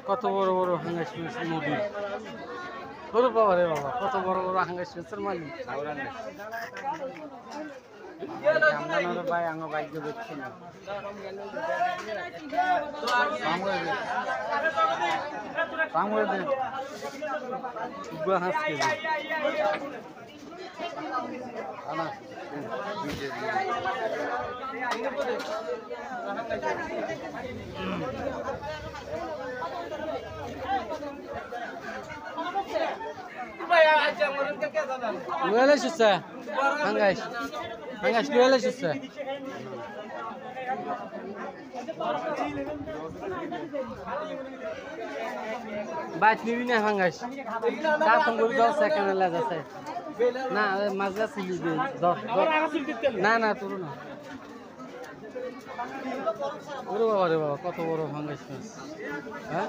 কত বড় বড় হাঙ্গাস নদী। ওরে বাবা রে বাবা, কত বড় বড় হাঙ্গাস মালিক। ভাই আমার বাইক দেখছি না Luele susah, hangas, hangas luele susah. Baik ni ni hangas. Tak tunggu dua second lagi saya. Nah, mazas ini dua. Nah, turun. Uru bawa, kau tu bawa hangas mas. Hah?